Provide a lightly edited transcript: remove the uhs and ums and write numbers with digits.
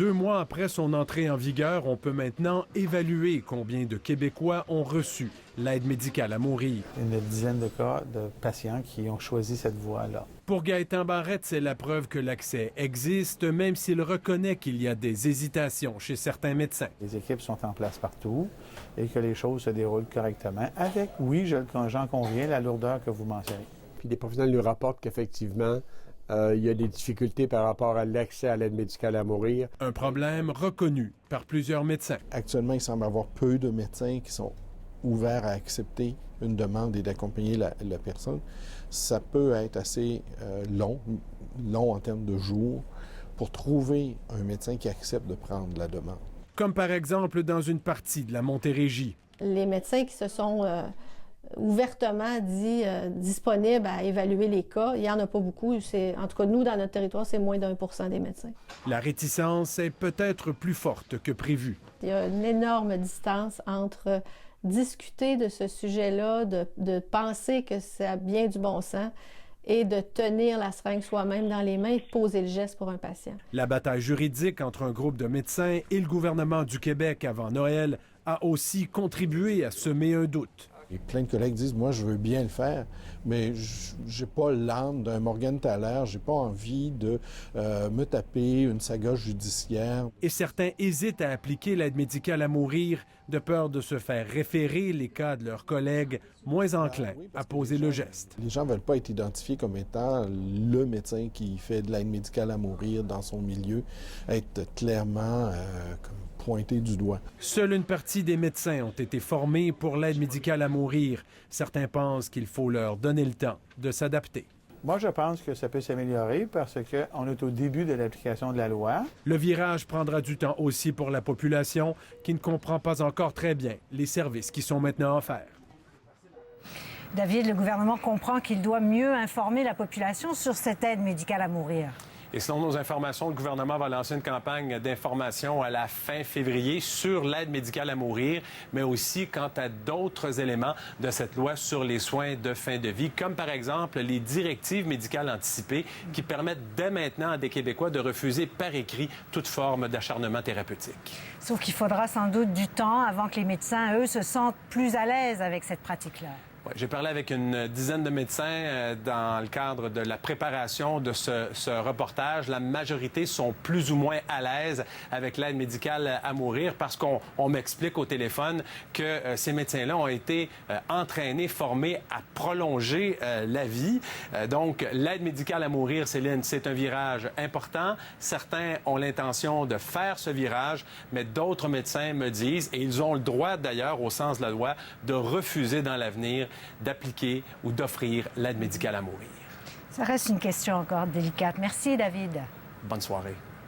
2 mois après son entrée en vigueur, on peut maintenant évaluer combien de Québécois ont reçu l'aide médicale à mourir. Une dizaine de cas de patients qui ont choisi cette voie-là. Pour Gaëtan Barrette, c'est la preuve que l'accès existe, même s'il reconnaît qu'il y a des hésitations chez certains médecins. Les équipes sont en place partout et que les choses se déroulent correctement avec, oui, j'en conviens, la lourdeur que vous mentionnez. Puis les professionnels nous rapportent qu'effectivement, il y a des difficultés par rapport à l'accès à l'aide médicale à mourir. Un problème reconnu par plusieurs médecins. Actuellement, il semble y avoir peu de médecins qui sont ouverts à accepter une demande et d'accompagner la personne. Ça peut être assez long en termes de jours, pour trouver un médecin qui accepte de prendre la demande. Comme par exemple dans une partie de la Montérégie. Les médecins qui se sont ouvertement dit disponibles à évaluer les cas, il n'y en a pas beaucoup. En tout cas, nous, dans notre territoire, c'est moins d'1% des médecins. La réticence est peut-être plus forte que prévu. Il y a une énorme distance entre discuter de ce sujet-là, de penser que ça a bien du bon sens, et de tenir la seringue soi-même dans les mains et de poser le geste pour un patient. La bataille juridique entre un groupe de médecins et le gouvernement du Québec avant Noël a aussi contribué à semer un doute. Et plein de collègues disent, moi, je veux bien le faire, mais j'ai pas l'âme d'un Morgan Thaler, j'ai pas envie de me taper une saga judiciaire. Et certains hésitent à appliquer l'aide médicale à mourir de peur de se faire référer les cas de leurs collègues moins enclins à poser le geste. Les gens veulent pas être identifiés comme étant le médecin qui fait de l'aide médicale à mourir dans son milieu, être clairement pointé du doigt. Seule une partie des médecins ont été formés pour l'aide médicale à mourir. Certains pensent qu'il faut leur donner le temps de s'adapter. Moi, je pense que ça peut s'améliorer parce qu'on est au début de l'application de la loi. Le virage prendra du temps aussi pour la population qui ne comprend pas encore très bien les services qui sont maintenant offerts. David, le gouvernement comprend qu'il doit mieux informer la population sur cette aide médicale à mourir. Et selon nos informations, le gouvernement va lancer une campagne d'information à la fin février sur l'aide médicale à mourir, mais aussi quant à d'autres éléments de cette loi sur les soins de fin de vie, comme par exemple les directives médicales anticipées qui permettent dès maintenant à des Québécois de refuser par écrit toute forme d'acharnement thérapeutique. Sauf qu'il faudra sans doute du temps avant que les médecins, eux, se sentent plus à l'aise avec cette pratique-là. Ouais, j'ai parlé avec une dizaine de médecins dans le cadre de la préparation de ce reportage. La majorité sont plus ou moins à l'aise avec l'aide médicale à mourir parce qu'on m'explique au téléphone que ces médecins-là ont été entraînés, formés à prolonger la vie. Donc, l'aide médicale à mourir, Céline, c'est un virage important. Certains ont l'intention de faire ce virage, mais d'autres médecins me disent, et ils ont le droit d'ailleurs, au sens de la loi, de refuser dans l'avenir d'appliquer ou d'offrir l'aide médicale à mourir. Ça reste une question encore délicate. Merci, David. Bonne soirée.